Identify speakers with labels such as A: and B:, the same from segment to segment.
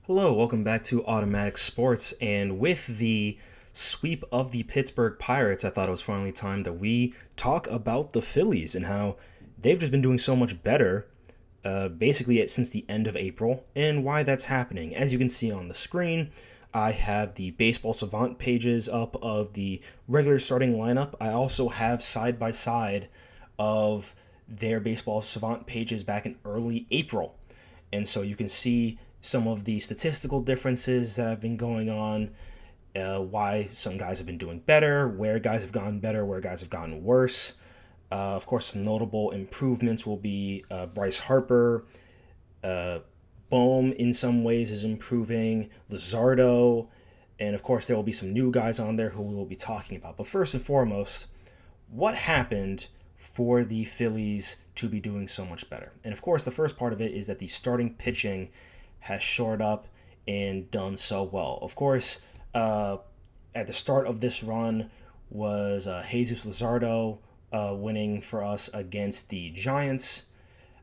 A: Hello, welcome back to Automatic Sports. And with the sweep of the Pittsburgh Pirates, I thought it was finally time that we talk about the Phillies and how they've just been doing so much better, basically since the end of April, and why that's happening. As you can see on the screen, I have the Baseball Savant pages up of the regular starting lineup. I also have side by side of their Baseball Savant pages back in early April. And so you can see some of the statistical differences that have been going on, why some guys have been doing better, where guys have gotten better, where guys have gotten worse. Of course, some notable improvements will be Bryce Harper. Bohm, in some ways, is improving. Luzardo. And of course, there will be some new guys on there who we will be talking about. But first and foremost, what happened for the Phillies to be doing so much better? And of course, the first part of it is that the starting pitching has shored up and done so well. Of course, at the start of this run was Jesus Luzardo winning for us against the Giants.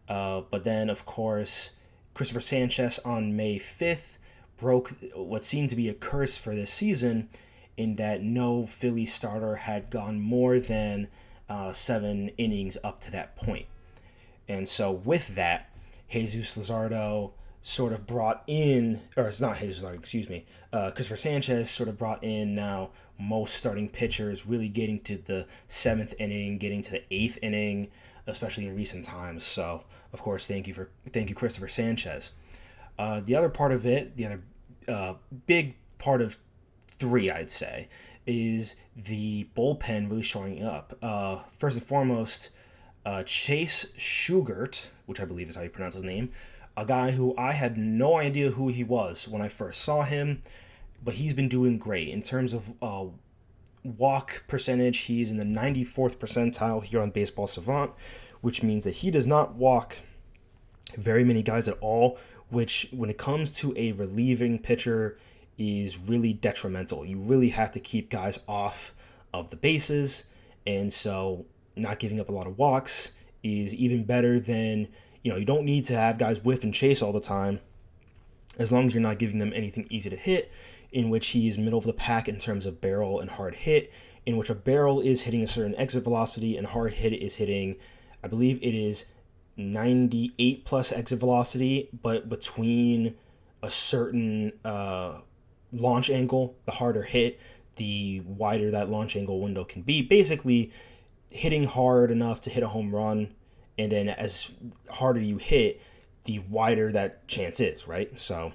A: But then, of course, Christopher Sanchez on May 5th broke what seemed to be a curse for this season, in that no Philly starter had gone more than 7 innings up to that point. And so with that, Jesus Luzardo sort of brought in, or it's not Jesus Luzardo, excuse me, Christopher Sanchez sort of brought in now most starting pitchers really getting to the 7th inning, getting to the 8th inning, especially in recent times. So, of course, thank you, Christopher Sanchez. The other part of it, the other big part of three, I'd say, is the bullpen really showing up. First and foremost, Chase Shugart, which I believe is how you pronounce his name, a guy who I had no idea who he was when I first saw him, but he's been doing great. In terms of walk percentage, he's in the 94th percentile here on Baseball Savant, which means that he does not walk very many guys at all, which when it comes to a relieving pitcher is really detrimental. You really have to keep guys off of the bases, and so not giving up a lot of walks is even better than, you don't need to have guys whiff and chase all the time, as long as you're not giving them anything easy to hit, in which he's middle of the pack in terms of barrel and hard hit, in which a barrel is hitting a certain exit velocity and hard hit is hitting, I believe it is 98 plus exit velocity, but between a certain launch angle, the harder hit, the wider that launch angle window can be. Basically, hitting hard enough to hit a home run, and then as harder you hit, the wider that chance is, right? So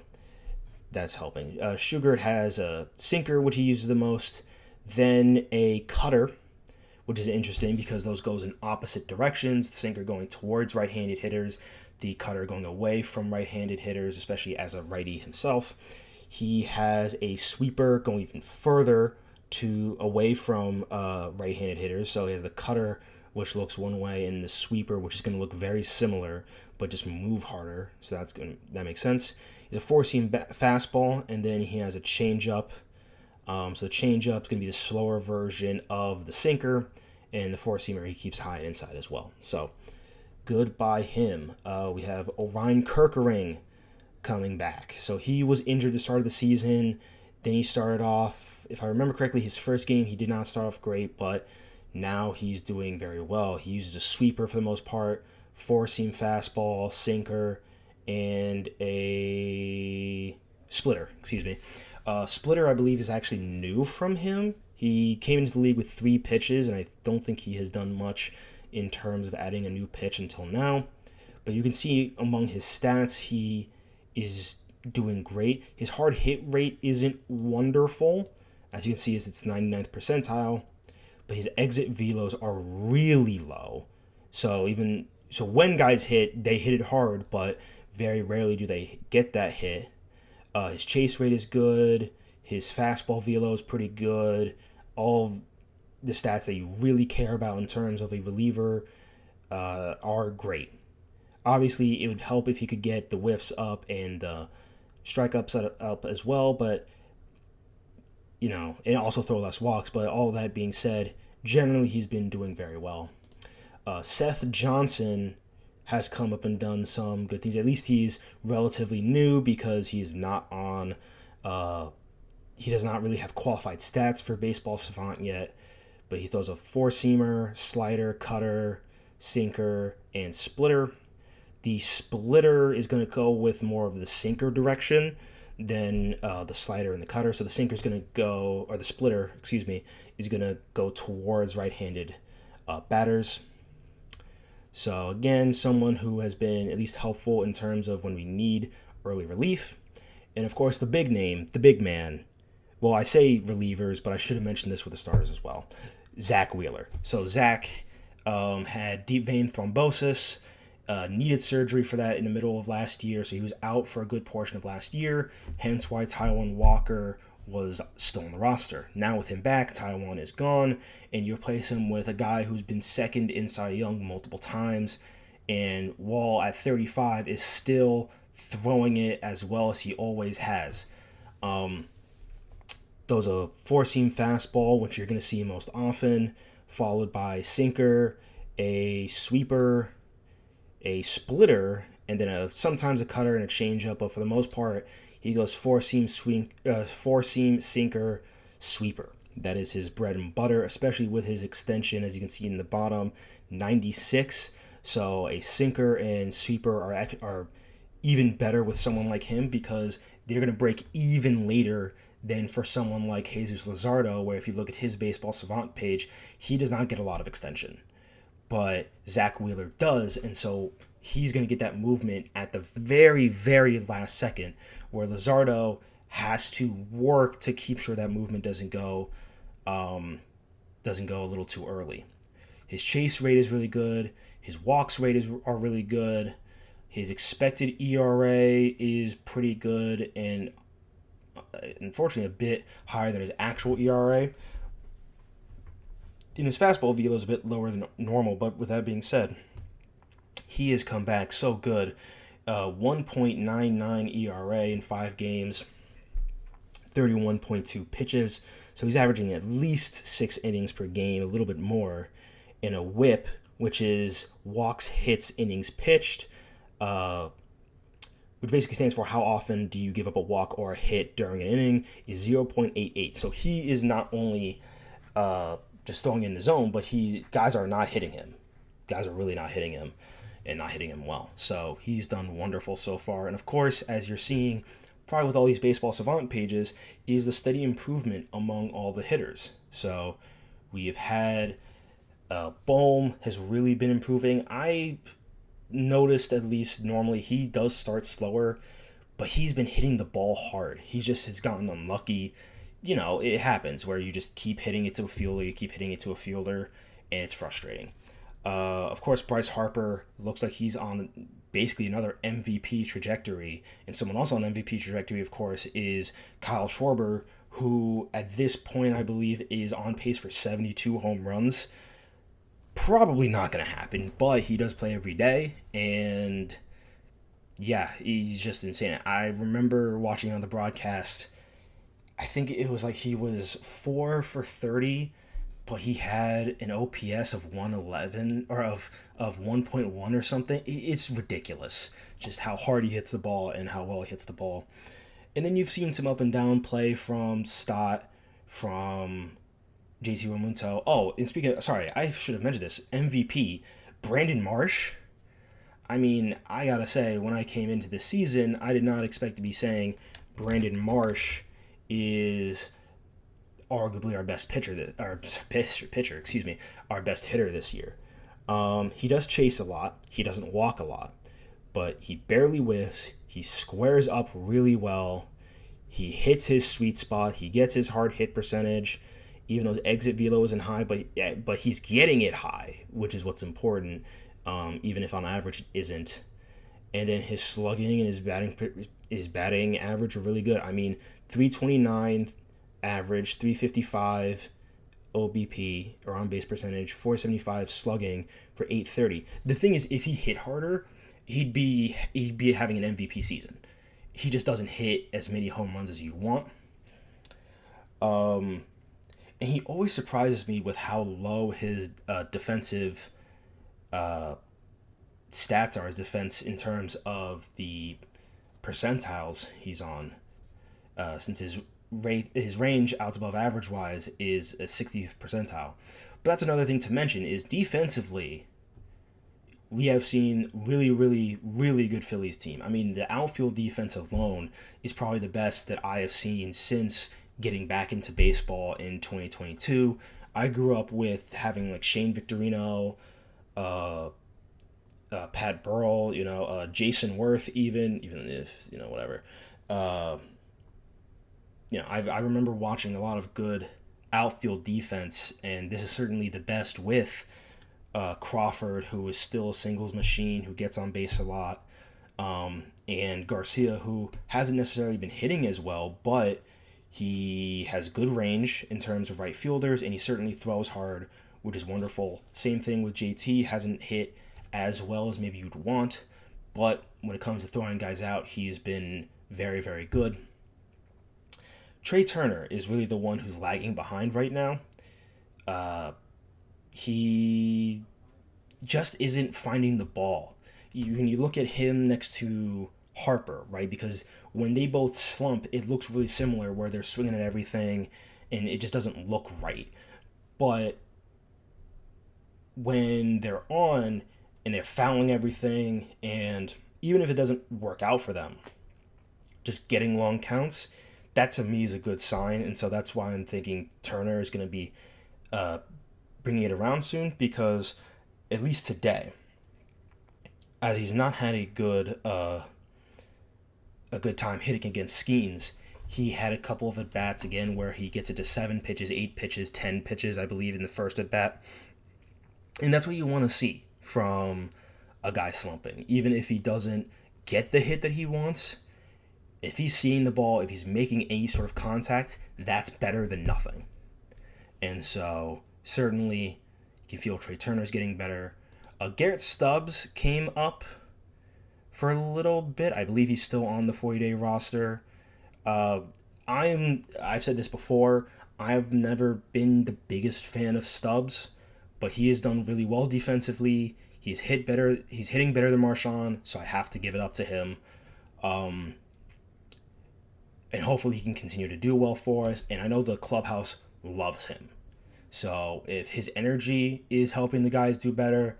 A: that's helping. Shugart has a sinker, which he uses the most, then a cutter, which is interesting because those goes in opposite directions. The sinker going towards right-handed hitters, the cutter going away from right-handed hitters, especially as a righty himself. He has a sweeper going even further away from right-handed hitters. So he has the cutter, which looks one way, and the sweeper, which is going to look very similar, but just move harder. So that makes sense. He's a four-seam fastball, and then he has a changeup. So the changeup is going to be the slower version of the sinker, and the four-seamer he keeps high and inside as well. So good by him. We have Orion Kerkering coming back. So he was injured at the start of the season. Then he started off, if I remember correctly, his first game he did not start off great, but now he's doing very well. He uses a sweeper for the most part, four-seam fastball, sinker, and a splitter, Splitter, I believe, is actually new from him. He came into the league with 3 pitches, and I don't think he has done much in terms of adding a new pitch until now. But you can see among his stats, he is doing great. His hard hit rate isn't wonderful. As you can see, it's 99th percentile. But his exit velos are really low. So when guys hit, they hit it hard, but very rarely do they get that hit. His chase rate is good. His fastball velo is pretty good. All the stats that you really care about in terms of a reliever are great. Obviously, it would help if he could get the whiffs up and the strikeouts up as well, but and also throw less walks. But all that being said, generally he's been doing very well. Seth Johnson has come up and done some good things. At least he's relatively new because he's not on. He does not really have qualified stats for Baseball Savant yet, but he throws a four-seamer, slider, cutter, sinker, and splitter. The splitter is going to go with more of the sinker direction than the slider and the cutter. So the sinker is going to go, or the splitter, excuse me, is going to go towards right-handed batters. So again, someone who has been at least helpful in terms of when we need early relief. And of course, the big name, the big man. Well, I say relievers, but I should have mentioned this with the starters as well. Zach Wheeler. So Zach had deep vein thrombosis, needed surgery for that in the middle of last year, so he was out for a good portion of last year, hence why Taijuan Walker was still on the roster. Now with him back, Taijuan is gone, and you replace him with a guy who's been second in Cy Young multiple times, and Wall at 35 is still throwing it as well as he always has. Those a four-seam fastball, which you're going to see most often, followed by sinker, a sweeper, a splitter, and then sometimes a cutter and a changeup. But for the most part, he goes four-seam sinker, sweeper. That is his bread and butter, especially with his extension, as you can see in the bottom, 96. So a sinker and sweeper are even better with someone like him because they're going to break even later than for someone like Jesus Luzardo, where if you look at his Baseball Savant page, he does not get a lot of extension. But Zach Wheeler does, and so he's going to get that movement at the very, very last second, where Luzardo has to work to keep sure that movement doesn't go a little too early. His chase rate is really good. His walks rate are really good. His expected ERA is pretty good, and unfortunately a bit higher than his actual ERA. And his fastball velo is a bit lower than normal, but with that being said, he has come back so good. 1.99 ERA in 5 games, 31.2 pitches. So he's averaging at least 6 innings per game, a little bit more, and a whip, which is walks, hits, innings pitched, which basically stands for how often do you give up a walk or a hit during an inning, is 0.88. So he is not only just throwing in the zone, but guys are not hitting him. Guys are really not hitting him and not hitting him well. So he's done wonderful so far. And of course, as you're seeing, probably with all these Baseball Savant pages, is the steady improvement among all the hitters. So we have had Bohm has really been improving. I noticed, at least normally, he does start slower, but he's been hitting the ball hard. He just has gotten unlucky. You know, it happens where you just keep hitting it to a fielder, and it's frustrating. Of course, Bryce Harper looks like he's on basically another MVP trajectory, and someone else on MVP trajectory, of course, is Kyle Schwarber, who at this point I believe is on pace for 72 home runs. Probably not going to happen, but he does play every day, and yeah, he's just insane. I remember watching on the broadcast, I think it was like he was 4 for 30, but he had an OPS of 111 or of 1.1 or something. It's ridiculous just how hard he hits the ball and how well he hits the ball. And then you've seen some up and down play from Stott, from JT Realmuto. Oh, and speaking of, sorry, I should have mentioned this. MVP, Brandon Marsh. I mean, I gotta say, when I came into this season, I did not expect to be saying Brandon Marsh is arguably our best our best hitter this year. He does chase a lot. He doesn't walk a lot, but he barely whiffs. He squares up really well. He hits his sweet spot. He gets his hard hit percentage, even though his exit velo isn't high, but he's getting it high, which is what's important, even if on average it isn't. And then his slugging and his batting average are really good. I mean, 329 average, 355 OBP, or on base percentage, 475 slugging for 830. The thing is, if he hit harder, he'd be having an MVP season. He just doesn't hit as many home runs as you want. And he always surprises me with how low his defensive stats are his defense in terms of the percentiles he's on, since his range outs above average wise is a 60th percentile. But that's another thing to mention is defensively, we have seen really, really, really good Phillies team. I mean, the outfield defense alone is probably the best that I have seen since getting back into baseball in 2022. I grew up with having like Shane Victorino, Pat Burrell, Jason Worth, even if whatever. Uh, I remember watching a lot of good outfield defense, and this is certainly the best with Crawford, who is still a singles machine, who gets on base a lot, and Garcia, who hasn't necessarily been hitting as well, but he has good range in terms of right fielders, and he certainly throws hard, which is wonderful. Same thing with JT, hasn't hit as well as maybe you'd want, but when it comes to throwing guys out, he's been very, very good. Trey Turner is really the one who's lagging behind right now. He just isn't finding the ball. When you look at him next to Harper, right? Because when they both slump, it looks really similar where they're swinging at everything and it just doesn't look right. But when they're on and they're fouling everything, and even if it doesn't work out for them, just getting long counts, that to me is a good sign. And so that's why I'm thinking Turner is going to be bringing it around soon, because at least today, as he's not had a good time hitting against Skeens, he had a couple of at-bats again where he gets it to 7 pitches, 8 pitches, 10 pitches, I believe, in the first at-bat. And that's what you want to see from a guy slumping. Even if he doesn't get the hit that he wants, if he's seeing the ball, if he's making any sort of contact, that's better than nothing. And so certainly you can feel Trey Turner's getting better. Garrett Stubbs came up for a little bit. I believe he's still on the 40-day roster. I've said this before, I've never been the biggest fan of Stubbs, but he has done really well defensively. He's hitting better than Marchand, so I have to give it up to him. And hopefully he can continue to do well for us. And I know the clubhouse loves him. So if his energy is helping the guys do better,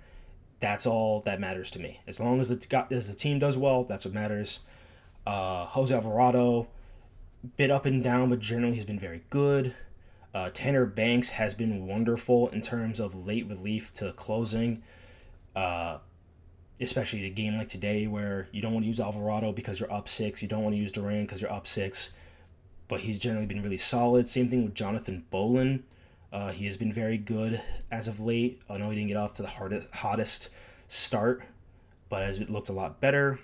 A: that's all that matters to me. As long as the team does well, that's what matters. Jose Alvarado, bit up and down, but generally has been very good. Tanner Banks has been wonderful in terms of late relief to closing, especially in a game like today where you don't want to use Alvarado because you're up 6. You don't want to use Duran because you're up 6. But he's generally been really solid. Same thing with Jonathan Bolin. He has been very good as of late. I know he didn't get off to the hottest start, but has looked a lot better.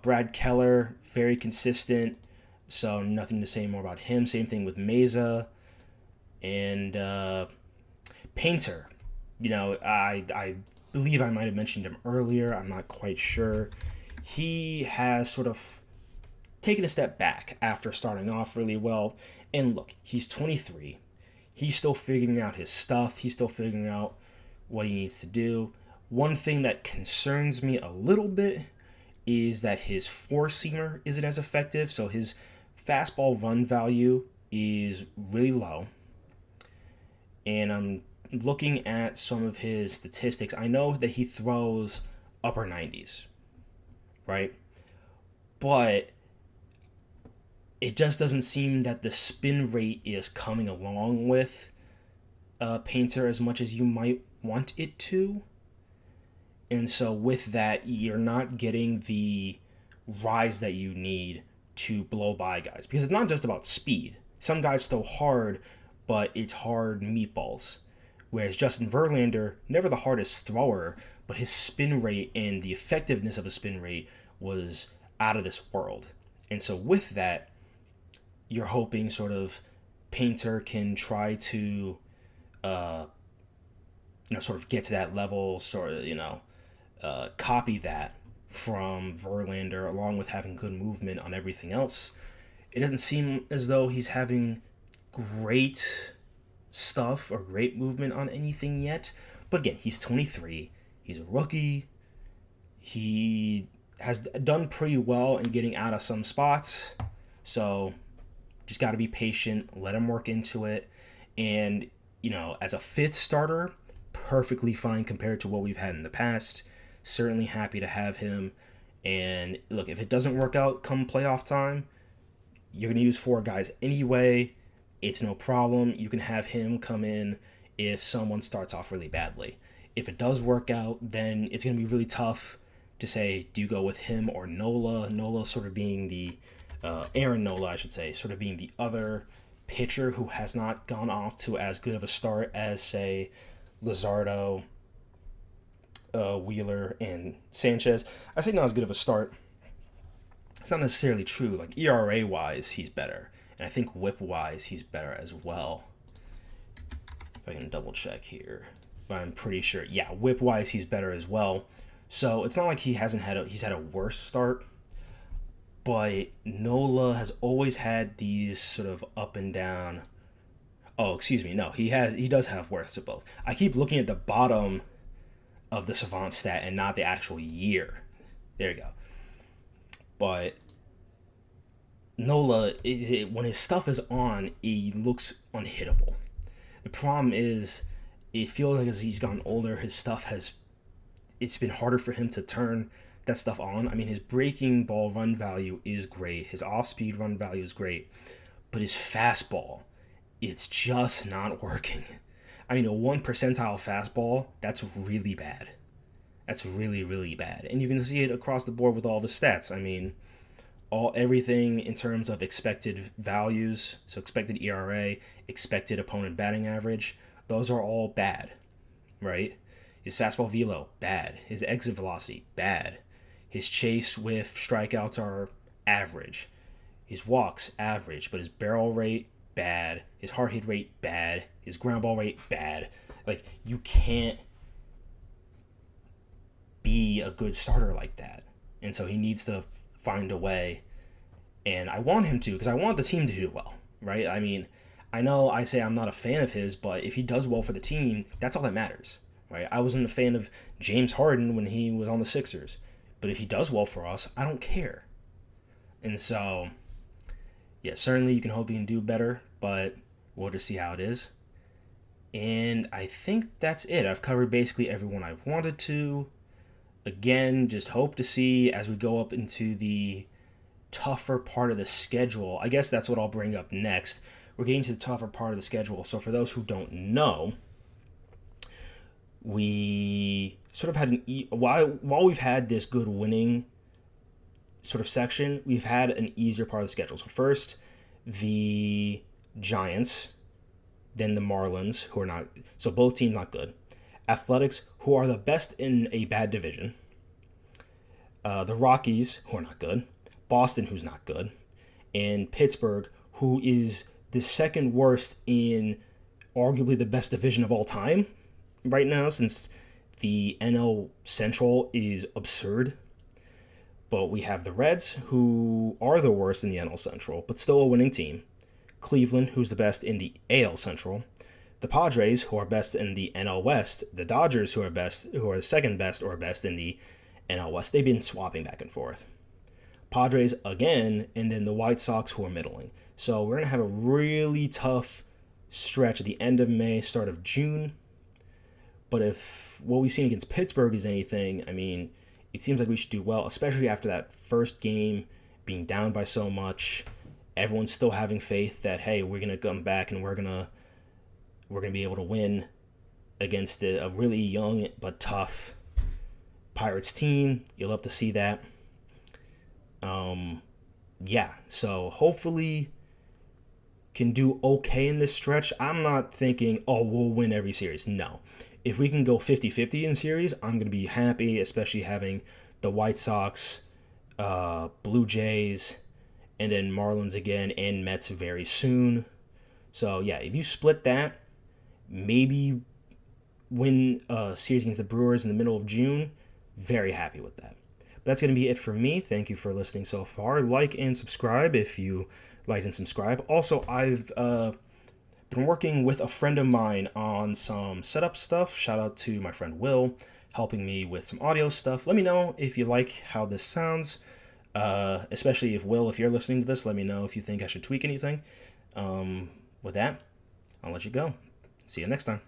A: Brad Keller, very consistent, so nothing to say more about him. Same thing with Meza. And Painter, I believe I might have mentioned him earlier. I'm not quite sure. He has sort of taken a step back after starting off really well. And look, he's 23. He's still figuring out his stuff. He's still figuring out what he needs to do. One thing that concerns me a little bit is that his four-seamer isn't as effective. So his fastball run value is really low. And I'm looking at some of his statistics. I know that he throws upper 90s, right? But it just doesn't seem that the spin rate is coming along with Painter as much as you might want it to. And so with that, you're not getting the rise that you need to blow by guys. Because it's not just about speed. Some guys throw hard, but it's hard meatballs. Whereas Justin Verlander, never the hardest thrower, but his spin rate and the effectiveness of a spin rate was out of this world. And so with that, you're hoping sort of Painter can try to, sort of get to that level, sort of, copy that from Verlander, along with having good movement on everything else. It doesn't seem as though he's having great stuff or great movement on anything yet. But again, he's 23. He's a rookie. He has done pretty well in getting out of some spots. So just got to be patient, let him work into it. And, as a fifth starter, perfectly fine compared to what we've had in the past. Certainly happy to have him. And look, if it doesn't work out come playoff time, you're going to use 4 guys anyway. It's no problem. You can have him come in if someone starts off really badly. If it does work out, then it's going to be really tough to say, do you go with him or Nola? Nola sort of being the, Aaron Nola, I should say, sort of being the other pitcher who has not gone off to as good of a start as, say, Luzardo, Wheeler, and Sanchez. I say not as good of a start. It's not necessarily true. Like, ERA-wise, he's better. And I think whip-wise, he's better as well. If I can double-check here. But I'm pretty sure, yeah, whip-wise, he's better as well. So it's not like he's had a worse start. But Nola has always had these sort of up and down. Oh, excuse me. No, he does have worse of both. I keep looking at the bottom of the Savant stat and not the actual year. There you go. But Nola, when his stuff is on, he looks unhittable. The problem is, it feels like as he's gotten older, his stuff it's been harder for him to turn that stuff on. I mean, his breaking ball run value is great. His off-speed run value is great. But his fastball, it's just not working. I mean, a 1 percentile fastball, that's really bad. That's really, really bad. And you can see it across the board with all of his stats. I mean, everything in terms of expected values, so expected ERA, expected opponent batting average, those are all bad, right? His fastball velo, bad. His exit velocity, bad. His chase with strikeouts are average. His walks, average. But his barrel rate, bad. His hard hit rate, bad. His ground ball rate, bad. Like, you can't be a good starter like that. And so he needs to find a way. And I want him to, because I want the team to do well, right? I mean, I know I say I'm not a fan of his, but if he does well for the team, that's all that matters, right? I wasn't a fan of James Harden when he was on the Sixers. But if he does well for us, I don't care. And so, yeah, certainly you can hope he can do better, but we'll just see how it is. And I think that's it. I've covered basically everyone I've wanted to. Again, just hope to see as we go up into the tougher part of the schedule. I guess that's what I'll bring up next. We're getting to the tougher part of the schedule. So for those who don't know, we sort of had while we've had this good winning sort of section, we've had an easier part of the schedule. So first, the Giants, then the Marlins, who are not, so both teams not good. Athletics, who are the best in a bad division. The Rockies, who are not good. Boston, who's not good. And Pittsburgh, who is the second worst in arguably the best division of all time right now, since the NL Central is absurd. But we have the Reds, who are the worst in the NL Central, but still a winning team. Cleveland, who's the best in the AL Central. The Padres, who are best in the NL West. The Dodgers, who are second best or best in the NL West. They've been swapping back and forth. Padres again, and then the White Sox, who are middling. So we're going to have a really tough stretch at the end of May, start of June. But if what we've seen against Pittsburgh is anything, I mean, it seems like we should do well, especially after that first game being down by so much. Everyone's still having faith that, hey, we're going to come back and we're going to be able to win against a really young but tough Pirates team. You'll love to see that. Yeah, so hopefully can do okay in this stretch. I'm not thinking, oh, we'll win every series. No. If we can go 50-50 in series, I'm going to be happy, especially having the White Sox, Blue Jays, and then Marlins again, and Mets very soon. So, yeah, if you split that, maybe win a series against the Brewers in the middle of June, very happy with that. But that's going to be it for me. Thank you for listening so far. Like and subscribe if you liked and subscribe. Also, I've been working with a friend of mine on some setup stuff. Shout out to my friend Will. helping me with some audio stuff. Let me know if you like how this sounds, especially if you're listening to this, let me know if you think I should tweak anything. With that, I'll let you go. See you next time.